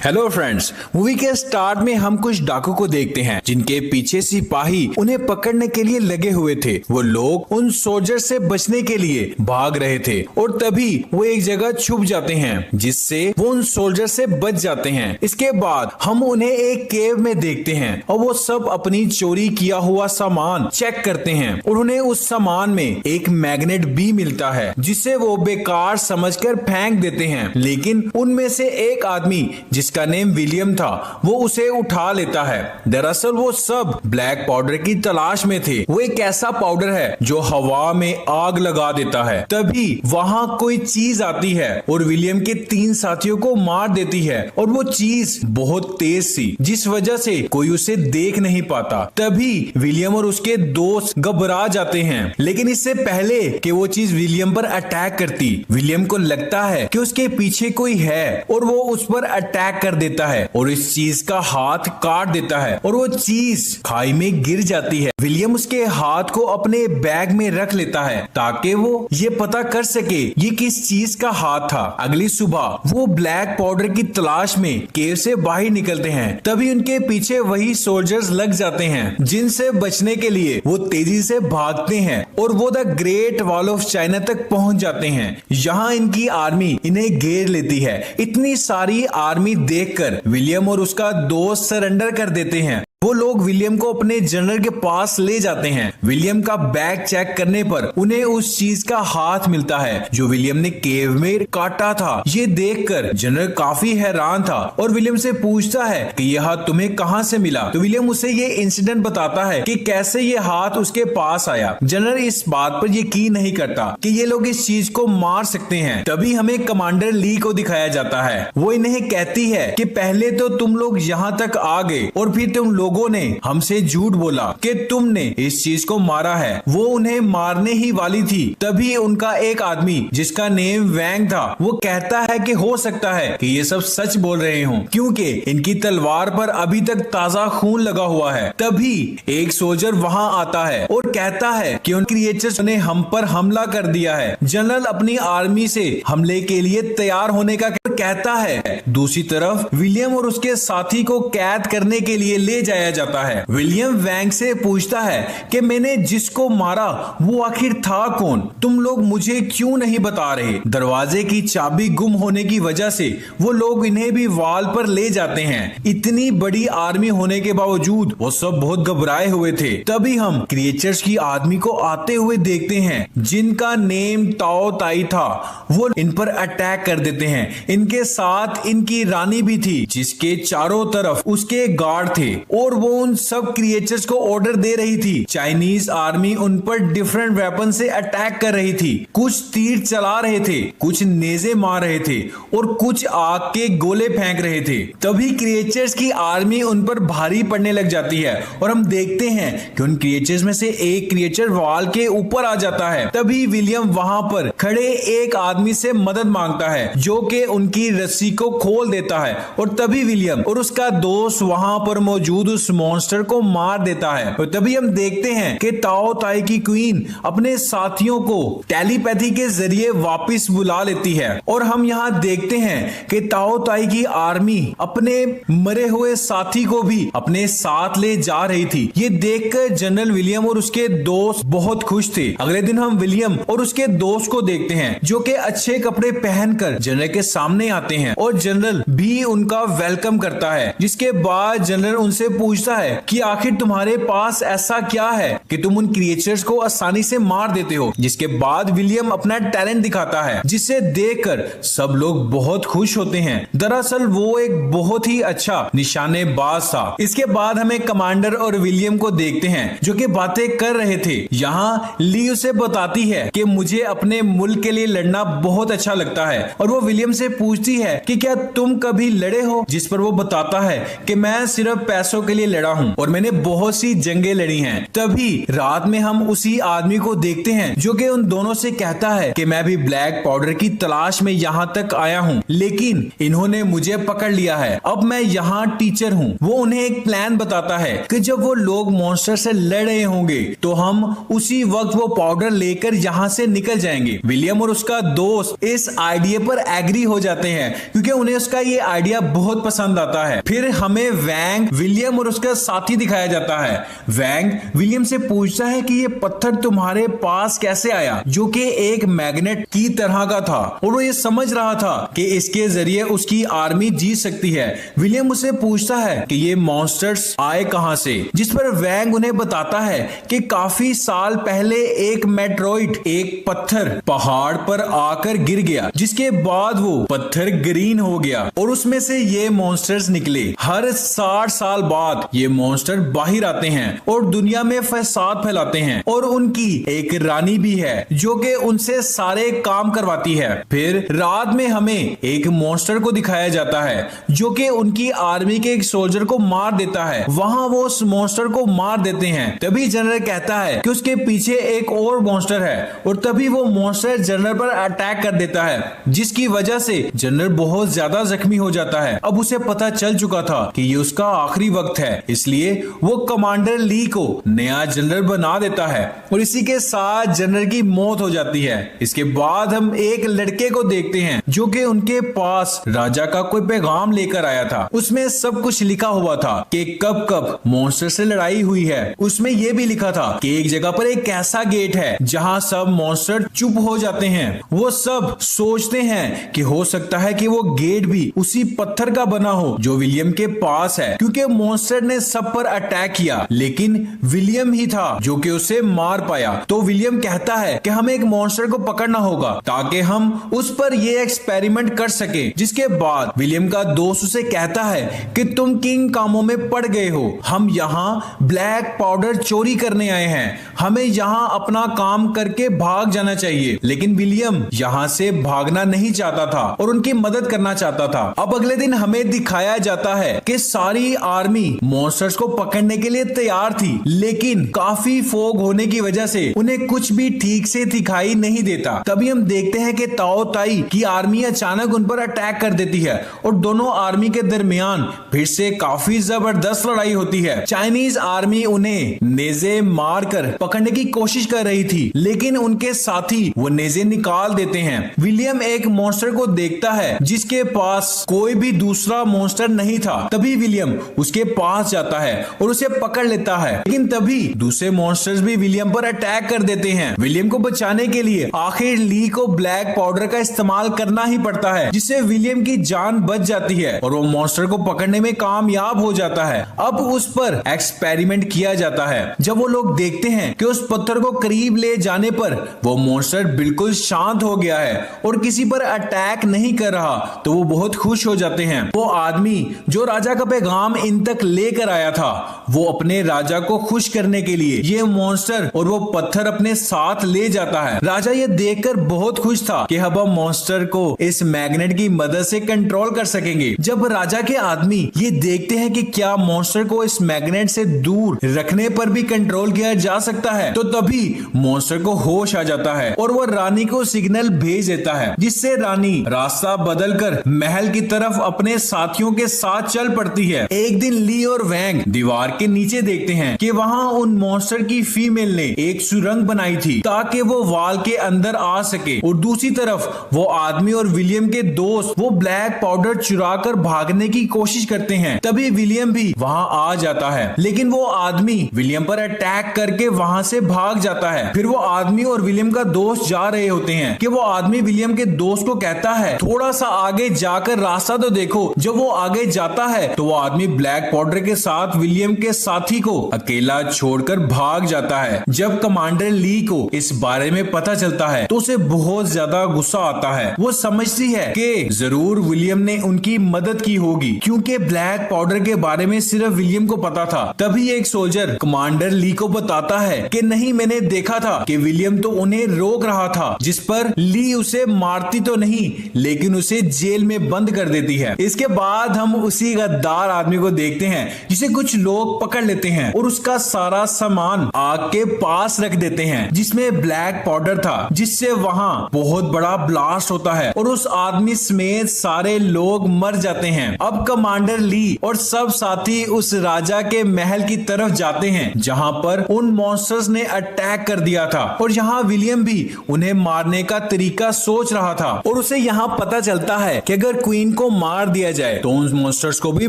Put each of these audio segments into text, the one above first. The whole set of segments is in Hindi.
हेलो फ्रेंड्स, मूवी के स्टार्ट में हम कुछ डाकू को देखते हैं जिनके पीछे सिपाही उन्हें पकड़ने के लिए लगे हुए थे। वो लोग उन सोल्जर से बचने के लिए भाग रहे थे और तभी वो एक जगह छुप जाते हैं जिससे वो उन सोल्जर से बच जाते हैं। इसके बाद हम उन्हें एक केव में देखते हैं और वो सब अपनी चोरी किया हुआ सामान चेक करते हैं और उन्हें उस सामान में एक मैग्नेट भी मिलता है जिसे वो बेकार समझकर फेंक देते हैं। लेकिन उनमें से एक आदमी जिसका नेम विलियम था वो उसे उठा लेता है। दरअसल वो सब ब्लैक पाउडर की तलाश में थे। वो एक ऐसा पाउडर है जो हवा में आग लगा देता है। तभी वहाँ कोई चीज आती है और विलियम के 3 साथियों को मार देती है और वो चीज बहुत तेज थी जिस वजह से कोई उसे देख नहीं पाता। तभी विलियम और उसके दोस्त घबरा जाते हैं, लेकिन इससे पहले कि वो चीज विलियम पर अटैक करती, विलियम को लगता है कि उसके पीछे कोई है और वो उस पर अटैक कर देता है और इस चीज का हाथ काट देता है और वो चीज खाई में गिर जाती है। विलियम उसके हाथ को अपने बैग में रख लेता है ताकि वो ये पता कर सके ये किस चीज का हाथ था। अगली सुबह वो ब्लैक पाउडर की तलाश में केव से बाहर निकलते हैं। तभी उनके पीछे वही सोल्जर्स लग जाते हैं जिनसे बचने के लिए वो तेजी से भागते हैं और वो the great wall of China तक पहुंच जाते हैं। यहाँ इनकी आर्मी इन्हें घेर लेती है। इतनी सारी आर्मी देखकर विलियम और उसका दोस्त सरेंडर कर देते हैं। वो लोग विलियम को अपने जनरल के पास ले जाते हैं। विलियम का बैग चेक करने पर उन्हें उस चीज का हाथ मिलता है जो विलियम ने केव में काटा था। ये देखकर जनरल काफी हैरान था और विलियम से पूछता है कि यह हाथ तुम्हें कहां से मिला। तो विलियम उसे ये इंसिडेंट बताता है कि कैसे ये हाथ उसके पास आया। जनरल इस बात पर यकीन नहीं करता कि ये लोग इस चीज को मार सकते हैं। तभी हमें कमांडर ली को दिखाया जाता है। वो इन्हें कहती है कि पहले तो तुम लोग यहाँ तक आ गए और फिर तुम लोगों ने हमसे झूठ बोला कि तुमने इस चीज को मारा है। वो उन्हें मारने ही वाली थी। तभी उनका एक आदमी जिसका नेम वैंग था वो कहता है कि हो सकता है कि ये सब सच बोल रहे हों क्योंकि इनकी तलवार पर अभी तक ताजा खून लगा हुआ है। तभी एक सोल्जर वहां आता है और कहता है कि उन क्रिएचर्स ने हम पर हमला कर दिया है। जनरल अपनी आर्मी से हमले के लिए तैयार होने का कहता है। दूसरी तरफ विलियम और उसके साथी को कैद करने के लिए ले जाया जाता है। विलियम वैंग से पूछता है कि मैंने जिसको मारा वो आखिर था कौन, तुम लोग मुझे क्यों नहीं बता रहे। दरवाजे की चाबी गुम होने की वजह से वो लोग इन्हें भी वाल पर ले जाते हैं। इतनी बड़ी आर्मी होने के बावजूद वो सब बहुत घबराए हुए थे। तभी हम क्रिएचर्स की आदमी को आते हुए देखते हैं जिनका नेम ताओ ताई था। वो इन पर अटैक कर देते हैं। इनके साथ इनकी रानी भी थी जिसके चारों तरफ उसके गार्ड थे और वो उन सब क्रिएचर्स को ऑर्डर दे रही थी। चाइनीज आर्मी उन पर डिफरेंट वेपन से अटैक कर रही थी। कुछ तीर चला रहे थे, कुछ नेज़े मार रहे थे और कुछ आग के गोले फेंक रहे थे। तभी क्रिएचर्स की आर्मी उन पर भारी पड़ने लग जाती है और हम देखते हैं कि उन क्रिएचर्स में से एक क्रिएचर वॉल के ऊपर आ जाता है। तभी विलियम वहां पर खड़े एक आदमी से मदद मांगता है जो कि उनकी रस्सी को खोल देता है और तभी विलियम और उसका दोस्त वहां पर मौजूद उस मॉन्स्टर को मार देता है। और तभी हम देखते हैं कि ताओ ताई की क्वीन अपने साथियों को टेलीपैथी के जरिए वापस बुला लेती है और हम यहाँ देखते हैं कि ताओ ताई की आर्मी अपने मरे हुए साथी को भी अपने साथ ले जा रही थी। ये देखकर जनरल विलियम और उसके दोस्त बहुत खुश थे। अगले दिन हम विलियम और उसके दोस्त को देखते हैं जो कि अच्छे कपड़े पहनकर जनरल के सामने आते हैं और जनरल भी उनका वेलकम करता है। जिसके बाद जनरल उनसे पूछता है कि आखिर तुम्हारे पास ऐसा क्या है कि तुम उन क्रिएचर्स को आसानी से मार देते हो। जिसके बाद विलियम अपना टैलेंट दिखाता है जिसे देखकर सब लोग बहुत खुश होते हैं। दरअसल वो एक बहुत ही अच्छा निशानेबाज था। इसके बाद हमें कमांडर और विलियम को देखते हैं जो कि बातें कर रहे थे। यहाँ ली उसे बताती है कि मुझे अपने मुल्क के लिए लड़ना बहुत अच्छा लगता है और वो विलियम से पूछती है कि क्या तुम कभी लड़े हो। जिस पर वो बताता है कि मैं सिर्फ पैसों के लिए लड़ा हूँ और मैंने बहुत सी जंगें लड़ी हैं। तभी रात में हम उसी आदमी को देखते हैं जो कि उन दोनों से कहता है कि मैं भी ब्लैक पाउडर की तलाश में यहाँ तक आया हूँ, लेकिन इन्होंने मुझे पकड़ लिया है। अब मैं यहाँ टीचर हूँ। वो उन्हें एक प्लान बताता है कि जब वो लोग मॉन्स्टर से लड़ रहे होंगे तो हम उसी वक्त वो पाउडर लेकर यहाँ से निकल जाएंगे। विलियम और उसका दोस्त इस आइडिया पर एग्री हो जाते हैं क्योंकि उन्हें उसका ये आइडिया बहुत पसंद आता है। फिर हमें वैंग, विलियम और उसका साथी दिखाया जाता है। वैंग विलियम से पूछता है कि ये पत्थर तुम्हारे पास कैसे आया, जो कि एक मैग्नेट की तरह का था और वो ये समझ रहा था कि इसके जरिए उसकी आर्मी जीत सकती है। विलियम उसे पूछता है कि ये मॉन्स्टर्स आए कहां से, जिस पर वैंग उन्हें बताता है कि काफी साल पहले एक मेट्रोइड, एक पत्थर पहाड़ पर आकर गिर गया, जिसके बाद वो पत्थर ग्रीन हो गया और उसमें से ये मॉन्स्टर्स निकले। हर 60 साल बाद ये मॉन्स्टर बाहर आते हैं और दुनिया में फसाद फैलाते हैं और उनकी एक रानी भी है जो कि उनसे सारे काम करवाती है। फिर रात में हमें एक मॉन्स्टर को दिखाया जाता है जो कि उनकी आर्मी के एक सोल्जर को मार देता है। वहां वो उस मॉन्स्टर को मार देते हैं। तभी जनरल कहता है कि उसके पीछे एक और मॉन्स्टर है और तभी वो मॉन्स्टर जनरल पर अटैक कर देता है, जिसकी वजह से जनरल बहुत ज्यादा जख्मी हो जाता है। अब उसे पता चल चुका था कि ये उसका आखिरी वक्त है, इसलिए वो कमांडर ली को नया जनरल बना देता है और इसी के साथ जनरल की मौत हो जाती है। इसके बाद हम एक लड़के को देखते हैं जो कि उनके पास राजा का कोई पैगाम लेकर आया था। उसमें सब कुछ लिखा हुआ था कि कब कब मॉन्स्टर से लड़ाई हुई है। उसमें यह भी लिखा था कि एक जगह पर एक ऐसा गेट है जहां सब मॉन्स्टर चुप हो जाते हैं। वो सब सोचते हैं कि हो सकता है कि वो गेट भी उसी पत्थर का बना हो जो विलियम के पास है, क्योंकि मॉन्स्टर ने सब पर अटैक किया लेकिन विलियम ही था जो कि उसे मार पाया। तो विलियम कहता है कि हमें एक मॉन्स्टर को पकड़ना होगा ताकि हम उस पर ये एक्सपेरिमेंट कर सके। जिसके बाद विलियम का दोस्त उसे कहता है कि तुम किन कामों में पड़ गए हो, हम यहाँ ब्लैक पाउडर चोरी करने आए हैं, हमें यहाँ अपना काम करके भाग जाना चाहिए। लेकिन विलियम यहाँ से भागना नहीं चाहता था और उनकी मदद करना चाहता था। अब अगले दिन हमें दिखाया जाता है कि सारी आर्मी मॉन्स्टर्स को पकड़ने के लिए तैयार थी, लेकिन काफी फोग होने की वजह से उन्हें कुछ भी ठीक से दिखाई नहीं देता। तभी हम देखते हैं कि ताओ ताई की आर्मी अचानक उन पर अटैक कर देती है और दोनों आर्मी के दरमियान फिर से काफी जबरदस्त लड़ाई होती है। चाइनीज आर्मी उन्हें नेजे मारकर पकड़ने की कोशिश कर रही थी, लेकिन उनके साथी वो नेजे निकाल देते हैं। विलियम एक मॉन्स्टर को देखता है जिसके पास कोई भी दूसरा मॉन्स्टर नहीं था। तभी विलियम उसके पास जाता है और उसे पकड़ लेता है, लेकिन तभी दूसरे मॉन्स्टर्स भी विलियम पर अटैक कर देते हैं। विलियम को बचाने के लिए आखिर ली को ब्लैक पाउडर का इस्तेमाल करना ही पड़ता है, जिससे विलियम की जान बच जाती है और वो मॉन्स्टर को पकड़ने में कामयाब हो जाता है। अब उस पर एक्सपेरिमेंट किया जाता है। जब वो लोग देखते हैं कि उस पत्थर को करीब ले जाने पर वो मॉन्स्टर बिल्कुल शांत हो गया है और किसी पर अटैक नहीं कर रहा, तो वो बहुत खुश हो जाते हैं। वो आदमी जो राजा का पैगाम इन तक लेकर आया था, वो अपने राजा को खुश करने के लिए ये मॉन्स्टर और वो पत्थर अपने साथ ले जाता है। राजा ये देखकर बहुत खुश था कि अब हम मॉन्स्टर को इस मैग्नेट की मदद से कंट्रोल कर सकेंगे। जब राजा के आदमी ये देखते हैं कि क्या मॉन्स्टर को इस मैग्नेट से दूर रखने पर भी कंट्रोल किया जा सकता है, तो तभी मॉन्स्टर को होश आ जाता है और वो रानी को सिग्नल भेज देता है, जिससे रानी रास्ता बदलकर महल की तरफ अपने साथियों के साथ चल पड़ती है। एक दिन ली और वैंग दीवार के नीचे देखते हैं कि वहाँ उन मॉन्स्टर की फीमेल ने एक सुरंग बनाई थी ताकि वो वाल के अंदर आ सके, और दूसरी तरफ वो आदमी और विलियम के दोस्त वो ब्लैक पाउडर चुरा कर भागने की कोशिश करते हैं। तभी विलियम भी वहाँ आ जाता है, लेकिन वो आदमी विलियम पर अटैक करके वहाँ से भाग जाता है। फिर वो आदमी और विलियम का दोस्त जा रहे होते हैं कि वो आदमी विलियम के दोस्त को कहता है थोड़ा सा आगे जाकर रास्ता तो देखो। जब वो आगे जाता है तो वो आदमी ब्लैक पाउडर के साथ विलियम के साथी को अकेला छोड़कर भाग जाता है। जब कमांडर ली को इस बारे में पता चलता है तो उसे बहुत ज्यादा गुस्सा आता है। वो समझती है कि जरूर विलियम ने उनकी मदद की होगी, क्योंकि ब्लैक पाउडर के बारे में सिर्फ विलियम को पता था। तभी एक सोल्जर कमांडर ली को बताता है कि नहीं, मैंने देखा था कि विलियम तो उन्हें रोक रहा था, जिस पर ली उसे मारती तो नहीं लेकिन उसे जेल में बंद कर देती है। इसके बाद हम उसी गद्दार आदमी को देखते हैं हैं जिसे कुछ लोग पकड़ लेते हैं और उसका सारा सामान आग के पास रख देते हैं जिसमें ब्लैक पाउडर था, जिससे वहां बहुत बड़ा ब्लास्ट होता है और उस आदमी समेत सारे लोग मर जाते हैं। अब कमांडर ली और सब साथी उस राजा के महल की तरफ जाते हैं जहां पर उन मॉन्स्टर्स ने अटैक कर दिया था और यहाँ विलियम भी उन्हें मारने का तरीका सोच रहा था और उसे यहाँ पता चलता है कि अगर क्वीन को मार दिया जाए तो उन मॉन्स्टर्स को भी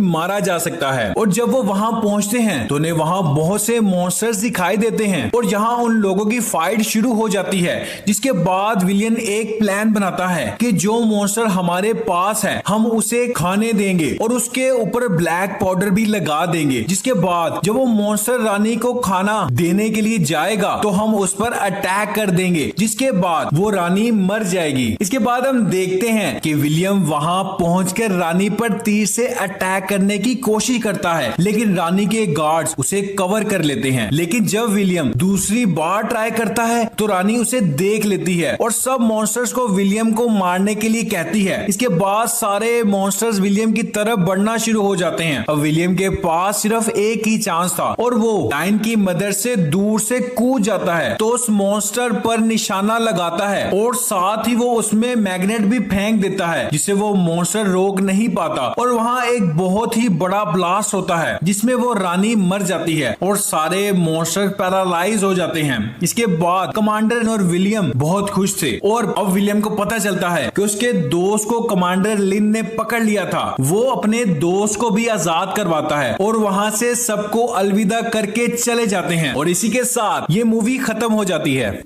मारा जा सकता है। और जब वो वहां पहुंचते हैं तो उन्हें वहां बहुत से मॉन्स्टर्स दिखाई देते हैं और यहाँ उन लोगों की फाइट शुरू हो जाती है, जिसके बाद विलियन एक प्लान बनाता है कि जो मॉन्स्टर हमारे पास है हम उसे खाने देंगे और उसके ऊपर ब्लैक पाउडर भी लगा देंगे, जिसके बाद जब वो मॉन्स्टर रानी को खाना देने के लिए जाएगा तो हम उस पर अटैक कर देंगे, जिसके बाद वो रानी मर जाएगी। इसके बाद हम देखते हैं कि विलियम वहां पहुंचकर रानी पर तीर से अटैक करने की कोशिश करता है, लेकिन रानी के गार्ड्स उसे कवर कर लेते हैं। लेकिन जब विलियम दूसरी बार ट्राई करता है तो रानी उसे देख लेती है और सब मॉन्स्टर्स को विलियम को मारने के लिए कहती है। इसके बाद सारे मॉन्स्टर्स विलियम की तरफ बढ़ना शुरू हो जाते हैं। अब विलियम के पास सिर्फ एक ही चांस था और वो डाइन की मदद से दूर से कूद जाता है तो उस मॉन्स्टर पर निशाना लगाता है और साथ ही वो उसमें मैग्नेट भी फेंक देता है, जिसे वो मॉन्स्टर रोक नहीं पाता और वहाँ एक बहुत ही बड़ा ब्लास्ट होता है जिसमें वो रानी मर जाती है और सारे मॉन्स्टर पैरालाइज हो जाते हैं। इसके बाद कमांडर और विलियम बहुत खुश थे और अब विलियम को पता चलता है कि उसके दोस्त को कमांडर लिन ने पकड़ लिया था। वो अपने दोस्त को भी आजाद करवाता है और वहां से सबको अलविदा करके चले जाते हैं और इसी के साथ ये मूवी खत्म हो जाती है।